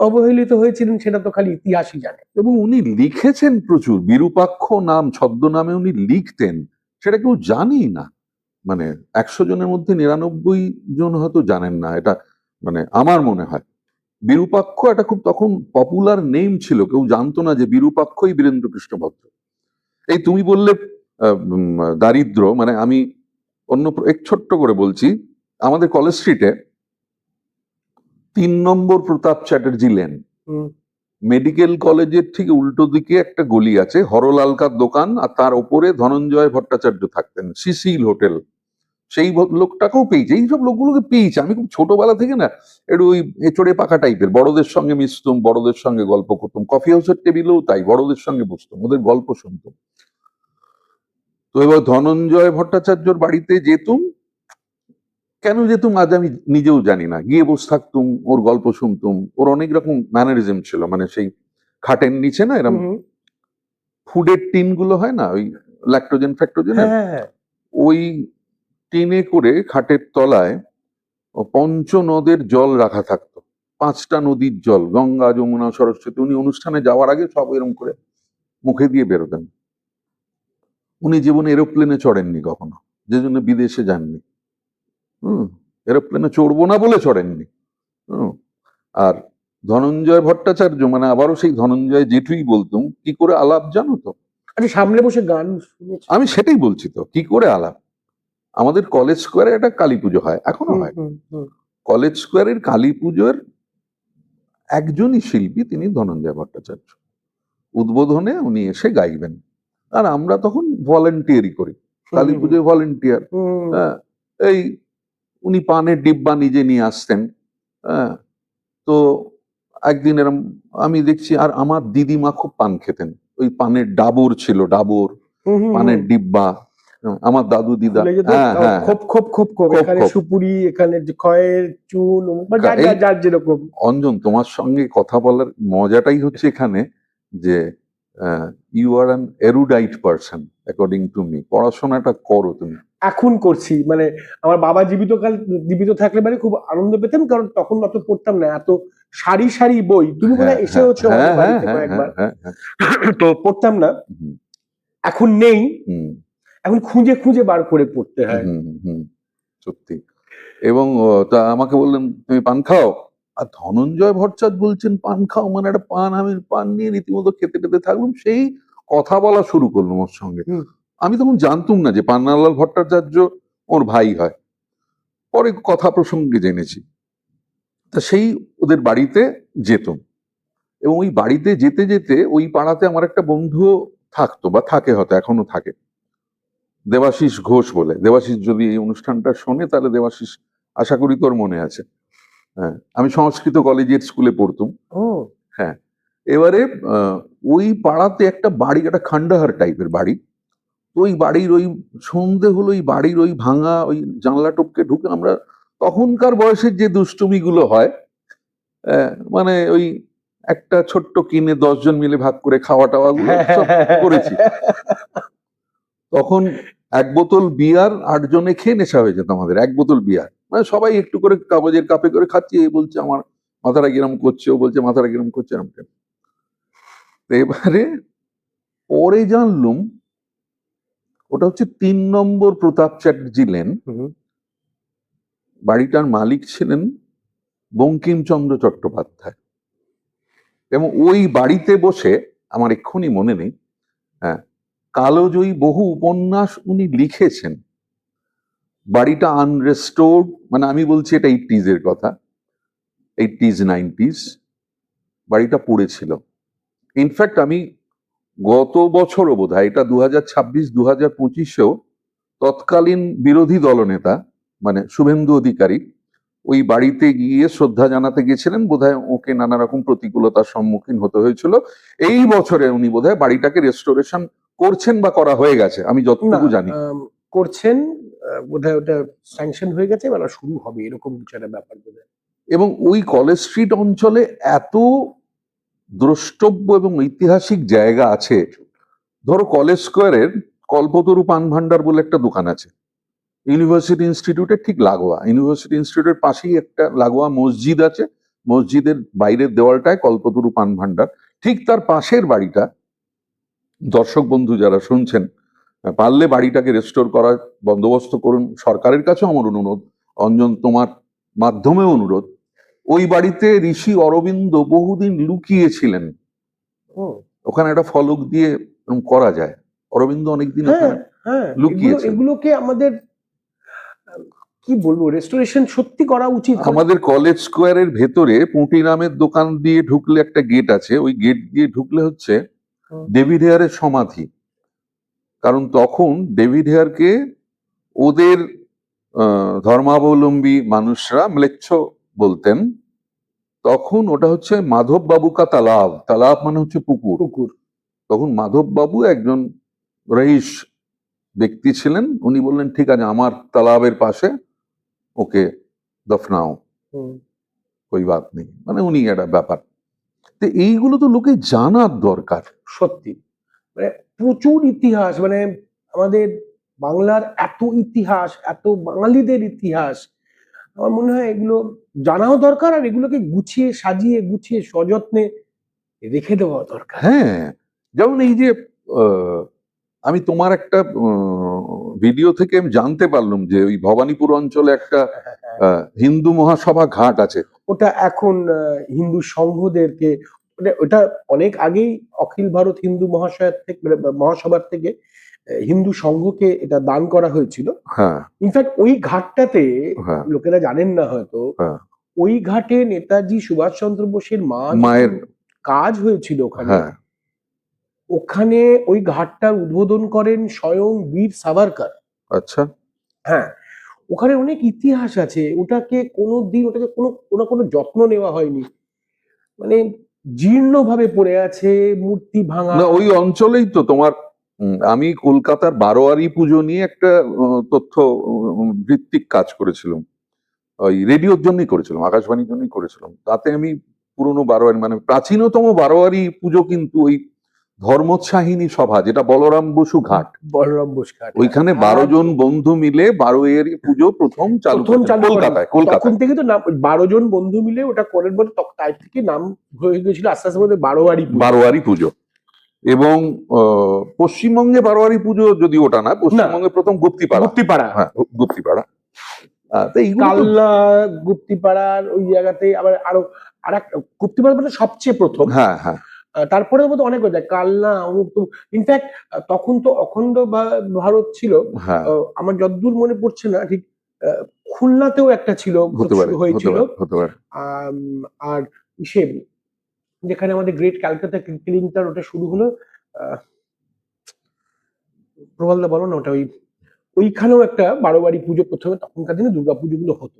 অবহেলিত হয়েছিলেন সেটা তো খালি ইতিহাসই জানে। এবং উনি লিখেছেন প্রচুর, বিরূপাক্ষ নাম ছদ্মনামে উনি লিখতেন, সেটা কেউ জানেই না। মানে 100 জনের মধ্যে 99 জন হয়তো জানেন না এটা, মানে আমার মনে হয়। বিরূপাক্ষ একটা খুব তখন পপুলার নেম ছিল, কেউ জানতো না যে বিরূপাক্ষই বীরেন্দ্র কৃষ্ণ ভদ্র। এই তুমি বললে দারিদ্র, মানে আমি এক ছোট্ট করে বলছি, আমাদের কলেজ স্ট্রিটে 3 নম্বর প্রতাপ চ্যাটার্জি লেন, মেডিকেল কলেজের ঠিক উল্টো দিকে একটা গলি আছে, হরলালকার দোকান, আর তার ওপরে ধনঞ্জয় ভট্টাচার্য থাকতেন, সিসিল হোটেল। সেই লোকটাকেও পেয়েছে, এইসব লোকগুলোকে পেয়েছে। আমি খুব ছোটবেলা থেকে না একটু ওই এচড়ে পাকা টাইপের, বড়দের সঙ্গে মিশতাম, বড়দের সঙ্গে গল্প করতাম, কফি হাউসের টেবিলেও তাই, বড়দের সঙ্গে বসতাম, ওদের গল্প শুনতাম। তো এবার ধনঞ্জয় ভট্টাচার্যর বাড়িতে যেতুম, কেন যেতুম আজ আমি নিজেও জানি না, গিয়ে বসে থাকতুম, ওর গল্প শুনতুম। ওর অনেক রকম ম্যানারিজম ছিল, মানে সেই খাটের নিচে না এরকম ফুডের টিন গুলো হয় না, ওই ল্যাক্টোজেন ফ্যাক্টোজেনের, হ্যাঁ, ওই টিনে করে খাটের তলায় পঞ্চনদের জল রাখা থাকতো, 5টা নদীর জল, গঙ্গা, যমুনা, সরস্বতী। উনি অনুষ্ঠানে যাওয়ার আগে সব এরকম করে মুখে দিয়ে বেরোতেন। উনি জীবনে এরোপ্লেনে চড়েননি কখনো, যে জন্য বিদেশে যাননি। এরোপ্লেনে চড়বো না বলে চড়েননি। আর ধনঞ্জয় ভট্টাচার্য, মানে আবারও সেই ধনঞ্জয় জেঠুই বলতুম, কি করে আলাপ জানো তো? আরে সামনে বসে গান শুনেছি। আমি সেটাই বলছি তো, কি করে আলাপ। আমাদের কলেজ স্কোয়ারে একটা কালী পুজো হয়, এখনো হয়। কলেজ স্কোয়ারের কালী পুজোর একজনই শিল্পী, তিনি ধনঞ্জয় ভট্টাচার্য। উদ্বোধনে উনি এসে গাইবেন, আর আমরা তখন ভলেন্টিয়ারই করি, কালী পুজোয় ভলেন্টিয়ার। হ্যাঁ, এই উনি পানের ডিব্বা নিজে নিয়ে আসতেন। হ্যাঁ, তো একদিন এরম আমি দেখছি, আর আমার দিদিমা খুব পান খেতেন, ওই পানের ডাবর ছিল, ডাবর, পানের ডিব্বা। আমার দাদু দিদা, হ্যাঁ হ্যাঁ, খোপ খোপ খোপ খোপ, খোপ এখানে খোপ। সুপুরি, এখানে যে খয়ের চুন, যার যার যার যেরকম। অঞ্জন, তোমার সঙ্গে কথা বলার মজাটাই হচ্ছে এখানে যে you are an erudite person according to me. পড়াশোনাটা করো তুমি। এখন করছি, মানে আমার বাবা জীবিত থাকলে মানে খুব আনন্দ পেতাম, কারণ তখন অত পড়তাম না, এত সারি সারি বই। তুমি বোধহয় এসেওছো আমাদের বাড়িতে কয়েকবার, তো পড়তাম না। এখন নেই, এখন খুঁজে খুঁজে বার করে পড়তে হয়। সত্যি। এবং তা আমাকে বললেন, তুমি পান খাও? আর ধনঞ্জয় ভট্টাচার্য বলছেন পান খাও, মানে একটা পান, আমি পান নিয়ে রীতিমতো খেতে খেতে থাকলাম, সেই কথা বলা শুরু করলাম ওর সঙ্গে। আমি তখন জানতুম না যে পান্নালাল ভট্টাচার্য ওর ভাই হয়, পরে কথা প্রসঙ্গে জেনেছি। তা সেই ওদের বাড়িতে যেতাম, এবং ওই বাড়িতে যেতে যেতে ওই পাড়াতে আমার একটা বন্ধু থাকতো, বা থাকে, হয়তো এখনো থাকে, দেবাশিস ঘোষ বলে। দেবাশিস যদি এই অনুষ্ঠানটা শোনে, তাহলে দেবাশিস, আশা করি তোর মনে আছে। হ্যাঁ, আমি সংস্কৃত কলেজিয়েট স্কুলে পড়তুম। হ্যাঁ, এবারে ওই পাড়াতে একটা বাড়ি, একটা খান্ডাহার টাইপের বাড়ি। ওই বাড়ির ওই সন্ধে হলো, ওই বাড়ির ওই ভাঙা ওই জানলা টপকে ঢুকে আমরা তখনকার বয়সের যে দুষ্টুমি গুলো হয়, মানে ওই একটা ছোট্ট কিনে 10 জন মিলে ভাগ করে খাওয়া টাওয়া গুলো সব করেছি। তখন 1 বোতল বিয়ার 8 জনে খেয়ে নেশা হয়ে যেত আমাদের। 1 বোতল বিয়ার, মানে সবাই একটু করে কাগজের কাপে করে খাচ্ছি। এই বলছে আমার মাথাটা কিরম করছে, ও বলছে মাথাটা কিরম করছে, এরকম। এবারে পরে জানলুম ওটা হচ্ছে 3 নম্বর প্রতাপ চ্যাটার্জি লেন। বাড়িটার মালিক ছিলেন বঙ্কিমচন্দ্র চট্টোপাধ্যায়। এবং ওই বাড়িতে বসে, আমার এক্ষুনি মনে নেই, হ্যাঁ, কালোজয়ী বহু উপন্যাস উনি লিখেছেন। বাড়িটা আনরেস্টোর্ড, মানে আমি বলছি এটা 80s এর কথা, 80s 90s বাড়িটা পড়েছিল। ইনফ্যাক্ট আমি গত বছরও বোধ হয়, এটা 2026-2025-এও তৎকালীন বিরোধী দলনেতা মানে শুভেন্দু অধিকারী ওই বাড়িতে গিয়ে শ্রদ্ধা জানাতে গেছিলেন। বোধহয় ওকে নানা রকম প্রতিকূলতার সম্মুখীন হতে হয়েছিল। এই বছরে উনি বোধহয় বাড়িটাকে রেস্টোরেশন করছেন, বা করা হয়ে গেছে, আমি যতটুকু জানি। করছেন, বোধহয় ওটা স্যাংশন হয়ে গেছে, মানে শুরু হবে, এরকম কিছু একটা ব্যাপার বোধহয়। এবং ওই কলেজ স্ট্রিট অঞ্চলে এত দ্রষ্টব্য এবং ঐতিহাসিক জায়গা আছে। ধরো কলেজ স্কোয়ারের কল্পতরু পান ভান্ডার বলে একটা দোকান আছে, ইউনিভার্সিটি ইনস্টিটিউটের ঠিক লাগোয়া। ইউনিভার্সিটি ইনস্টিটিউটের পাশেই একটা লাগোয়া মসজিদ আছে, মসজিদের বাইরের দেওয়ালটায় কল্পতরু পান ভান্ডার। ঠিক তার পাশের বাড়িটা, দর্শক বন্ধু যারা শুনছেন, পারলে বাড়িটাকে রেস্টোর করার বন্দোবস্ত করুন। সরকারের কাছেও আমার অনুরোধ, অঞ্জন তোমার মাধ্যমে অনুরোধ, ওই বাড়িতে ঋষি অরবিন্দ বহুদিন লুকিয়েছিলেন। ওখানে একটা ফলক দিয়ে করা যায়, অরবিন্দ অনেকদিন ওখানে লুকিয়েছেন। এগুলোকে আমাদের কি বলবো, রেস্টোরেশন সত্যি করা উচিত। আমাদের কলেজ স্কোয়ারের ভেতরে পুঁটিরামের দোকান দিয়ে ঢুকলে একটা গেট আছে, ওই গেট দিয়ে ঢুকলে হচ্ছে ডেভিড হেয়ারের সমাধি। কারণ তখন ডেভিড হেয়ারকে ওদের ধর্মাবলম্বী মানুষরা ম্লেচ্ছ বলতেন। তখন ওটা হচ্ছে মাধব বাবু কা তালাব, তালাব মানে হচ্ছে পুকুর। তখন মাধব বাবু একজন রইস ব্যক্তি ছিলেন, উনি বললেন ঠিক আছে আমার তালাবের পাশে ওকে দফনাও, ওই বাত নেই, মানে উনি একটা ব্যাপার। তো এইগুলো তো লোকে জানার দরকার। সত্যি, মানে প্রচুর ইতিহাস, মানে আমাদের বাংলার এত ইতিহাস, এত বাঙালিদের ইতিহাস, আমার মনে হয় এগুলো জানাও দরকার, আর এগুলোকে গুছিয়ে সাজিয়ে গুছিয়ে সযত্নে রেখে দেওয়া দরকার। হ্যাঁ, যেমন এই যে আহ, আমি তোমার একটা ভিডিও থেকে আমি জানতে পারলাম যে ওই ভবানীপুর অঞ্চলে একটা হিন্দু মহাসভা ঘাট আছে। ওটা এখন হিন্দু সংঘদেরকে, ওটা অনেক আগেই অখিল ভারত হিন্দু মহাশয়ের থেকে, মহাসভার থেকে হিন্দু সংঘকে এটা দান করা হয়েছিল। হ্যাঁ ইনফ্যাক্ট ওই ঘাটটাতে হ্যাঁ লোকেরা জানেন না হয়তো, হ্যাঁ ওই ঘাটে নেতাজি সুভাষচন্দ্র বোসের মায়ের কাজ হয়েছিল ওখানে। হ্যাঁ ওখানে ওই ঘাটটার উদ্বোধন করেন স্বয়ং বীর সাভারকর। আচ্ছা হ্যাঁ, ওখানে অনেক ইতিহাস আছে, ওটাকে ওটাকে কোনো যত্ন নেওয়া হয়নি, মানে জীর্ণ ভাবে পড়ে আছে, মূর্তি ভাঙা। না ওই অঞ্চলেই তো তোমার আমি কলকাতার বারোয়ারি পুজো নিয়ে একটা তথ্য ভিত্তিক কাজ করেছিলাম, ওই রেডিওর জন্যই করেছিলাম, আকাশবাণীর জন্যই করেছিলাম। তাতে আমি পুরনো বারোয়ারি মানে প্রাচীনতম বারোয়ারি পুজো কিন্তু ওই ধর্মোৎসাহিনী সভা, যেটা বলরাম বসু ঘাট, বলরাম বোস ঘাট, ওইখানে 12 জন বন্ধু মিলে বারোয়ারি পুজো প্রথম চালু করেছেন কলকাতায়। তখন থেকে তো নাম 12 জন বন্ধু মিলে ওটা করেন বলে তাই থেকে নাম হয়ে গেছিল আস্তে আস্তে বলে বারোয়ারি পুজো। এবং পশ্চিমবঙ্গে বারোয়ারি পুজো যদি ওটা না, পশ্চিমবঙ্গে প্রথম গুপ্তিপাড়া। হ্যাঁ গুপ্তিপাড়া। তো এইগুলো কালনা গুপ্তিপাড়ার ওই জায়গাতে আবার আর একটা গুপ্তিপাড়া মানে সবচেয়ে প্রথম। হ্যাঁ হ্যাঁ তারপরে বোধ অনেক হয়ে যায় কালনা, ইনফ্যাক্ট তখন তো অখণ্ড ভারত ছিল। হ্যাঁ আমার যতদূর মনে পড়ছে না ঠিক, খুলনাতেও একটা ছিল, হয়েছিল। আর সে যেখানে আমাদের গ্রেট ক্যালকাটা ক্লিনিকটা ওটা শুরু হলো, প্রবলদা বলো না, ওটা ওইখানেও একটা বারোয়ারি পুজো প্রথমে তখনকার দিনে দুর্গাপুজো গুলো হতো।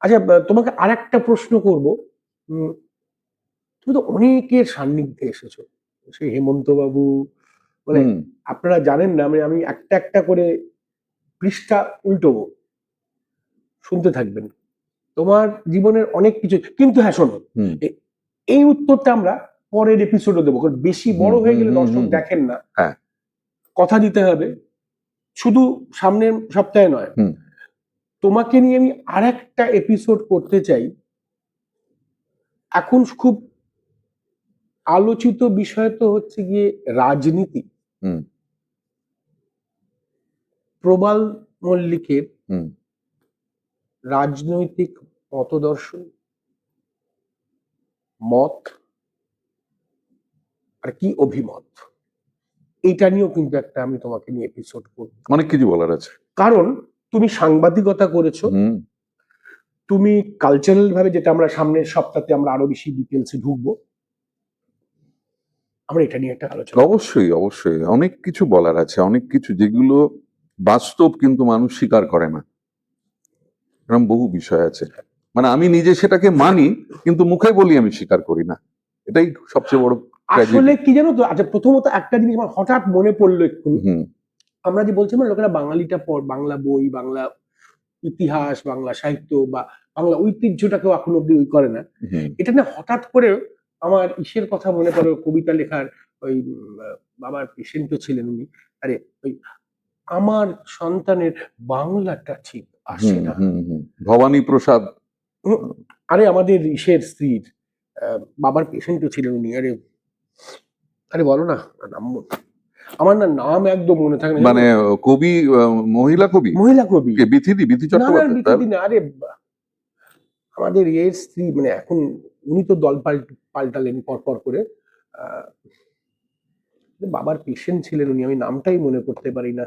আচ্ছা, তোমাকে আর একটা প্রশ্ন করব, তুমি তো অনেকের সান্নিধ্যে এসেছো, সেই হেমন্ত বাবু, মানে আপনারা জানেন না, আমি একটা একটা করে পৃষ্ঠা উল্টোবো, শুনতে থাকবেন, তোমার জীবনের অনেক কিছু। কিন্তু হ্যাঁ শোনো, এই উত্তরটা আমরা পরের এপিসোডে দেবো, কারণ বেশি বড় হয়ে গেলে দর্শক দেখেন না। কথা দিতে হবে, শুধু সামনের সপ্তাহে নয়, তোমাকে নিয়ে আমি আর একটা এপিসোড করতে চাই। এখন খুব আলোচিত বিষয় তো হচ্ছে গিয়ে রাজনীতি। প্রবাল মল্লিকের রাজনৈতিক মতদর্শন, মত আর কি অভিমত, এইটা নিয়েও কিন্তু একটা আমি তোমাকে নিয়ে এপিসোড করব। অনেক কিছু বলার আছে, কারণ তুমি সাংবাদিকতা করেছো, তুমি কালচারাল ভাবে, যেটা আমরা সামনের সপ্তাহে আমরা আরো বেশি ডিটেলসে ঢুকবো, আমরা এটা নিয়ে একটা আলোচনা। অবশ্যই অবশ্যই অনেক কিছু বলার আছে, অনেক কিছু যেগুলো বাস্তব কিন্তু মানুষ স্বীকার করে না, এরকম বহু বিষয় আছে। মানে আমি নিজে সেটাকে মানি কিন্তু মুখে বলি আমি স্বীকার করি না, এটাই সবচেয়ে বড় আসলে কি জানো তো। আচ্ছা, প্রথমত একটা জিনিস আমার হঠাৎ মনে পড়লো এক্ষুনি, আমরা যে বলছিলাম লোকেরা বাঙালিটা বাংলা বই, বাংলা ইতিহাস, বাংলা সাহিত্য বা বাংলা ঐতিহ্যটাকেও এখন অব্দি করে না, এটা না হঠাৎ করে আমার ইসের কথা মনে পড়ে, কবিতা লেখার ওই বাবার পেশেন্টও ছিলেন উনি, আরে ওই আমার সন্তানের বাংলাটা ঠিক আসে না, ভবানী প্রসাদ, আরে আমাদের ইসের স্ত্রীর বাবার পেশেন্টও ছিলেন উনি, আরে বলো না নাম, আমার না নাম একদম মনে থাকে না। মানে কবি, মহিলা কবি বিথি চট্টোপাধ্যায় না, আরে আমাদের এর স্ত্রী, মানে এখন উনি তো দল পাল্টালেন পর করে, বাবার পেশেন্ট ছিলেন উনি, আমি নামটাই মনে করতে পারি না,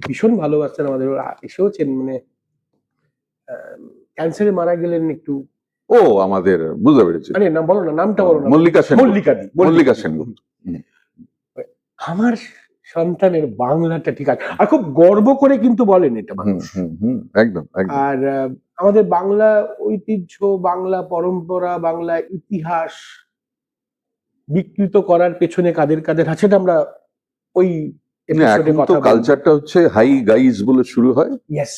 ভীষণ ভালোবাসতেন আমাদের, এসেওছেন, মানে ক্যান্সারে মারা গেলেন একটু। ও আমাদের বুঝতে পেরেছি, আরে না বলো না, নামটা বলো না। মল্লিকা সেনগুপ্ত। আমার সন্তানের বাংলাটা ঠিক আছে, আর খুব গর্ব করে কিন্তু বলেন এটা মানুষ। একদম। আর আমাদের বাংলা ঐতিহ্য, বাংলা পরম্পরা, বাংলা ইতিহাস বিকৃত করার পেছনে কাদের কাদের আছে, আমরা ওই এপিসোডে কথা বলবো। কালচারটা হচ্ছে হাই গাইজ বলে শুরু হয়, ইয়েস,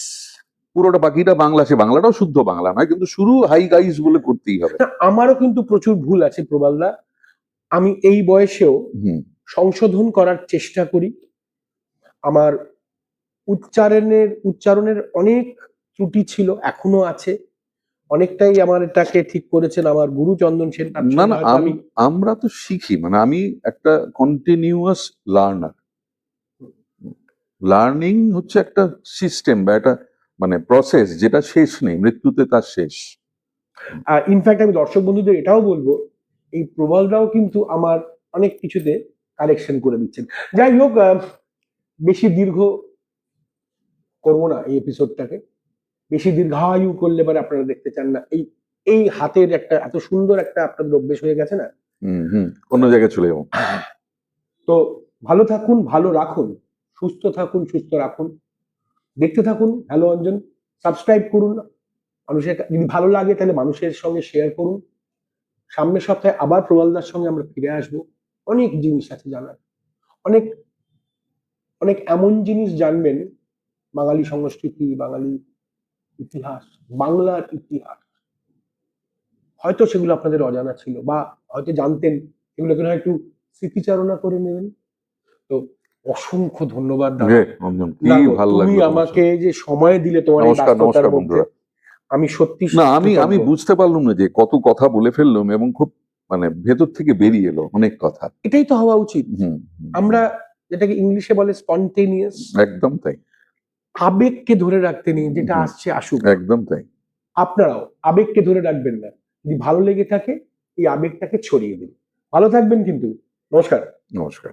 পুরোটা বাকিটা বাংলা, সে বাংলাটাও শুদ্ধ বাংলা নয়, কিন্তু শুরু হাই গাইজ বলে করতেই হবে। আমারও কিন্তু প্রচুর ভুল আছে প্রবালদা, আমি এই বয়সেও সংশোধন করার চেষ্টা করি। আমার উচ্চারণের অনেক ত্রুটি ছিল, এখনো আছে। অনেকটাই আমার এটাকে ঠিক করেছেন আমার গুরু চন্দন সেন। তার না সঙ্গে না হয়তো আমি আমরা তো শিখি, মানে আমি একটা কন্টিনিউয়াস লার্নার। লার্নিং হচ্ছে একটা সিস্টেম বা একটা মানে প্রসেস যেটা শেষ নেই, মৃত্যুতে তার শেষ। ইনফ্যাক্ট আমি দর্শক বন্ধুদের এটাও বলবো, এই প্রবলরাও কিন্তু আমার অনেক কিছুতে কারেকশন করে দিচ্ছেন। যাই হোক, বেশি দীর্ঘ করবো না এই এপিসোডটাকে। বেশি দীর্ঘায়ু করলে পরে আপনারা দেখতে চান না। এই এই হাতের একটা এত সুন্দর একটা আপনাদের অভ্যেস হয়ে গেছে না। অন্য জায়গায় চলে যাবো। তো ভালো থাকুন, ভালো রাখুন, সুস্থ থাকুন, সুস্থ রাখুন, দেখতে থাকুন হ্যালো অঞ্জন। সাবস্ক্রাইব করুন, মানুষের যদি ভালো লাগে তাহলে মানুষের সঙ্গে শেয়ার করুন। সামনের সপ্তাহে আবার প্রবালদার সঙ্গে আমরা ফিরে আসবো। অনেক জিনিস আছে জানার, অনেক অনেক এমন জিনিস জানবেন, বাঙালি সংস্কৃতি, বাঙালি ইতিহাস, বাংলার ইতিহাস, হয়তো সেগুলো আপনাদের অজানা ছিল বা হয়তো জানতেন, এগুলোকে না একটু স্মৃতিচারণা করে নেবেন। তো অসংখ্য ধন্যবাদ দাদা। অঞ্জন, না কি গো, ভালো তুমি লাগলো তোমার আমাকে সাথে। যে সময় দিলে তোমার এই নমস্কার, ব্যস্ততার নমস্কার মধ্যে, বন্ধুরা। আমি সত্যি না আমি কৃতজ্ঞ। বুঝতে পারলাম না যে কত কথা বলে ফেললাম, এবং খুব মানে ভেতর থেকে বেরিয়ে এলো অনেক কথা। এটাই তো হওয়া উচিত। হুম। আমরা যেটাকে ইংলিশে বলে স্পন্টেনিয়াস, একদম তাই। আবেগকে ধরে রাখতে নেই, যেটা হুম, আসছে আসুক। একদম তাই। আপনারাও আবেগকে ধরে রাখবেন না, যদি ভালো লেগে থাকে এই আবেগটাকে ছড়িয়ে দিন। ভালো থাকবেন কিন্তু। নমস্কার। নমস্কার।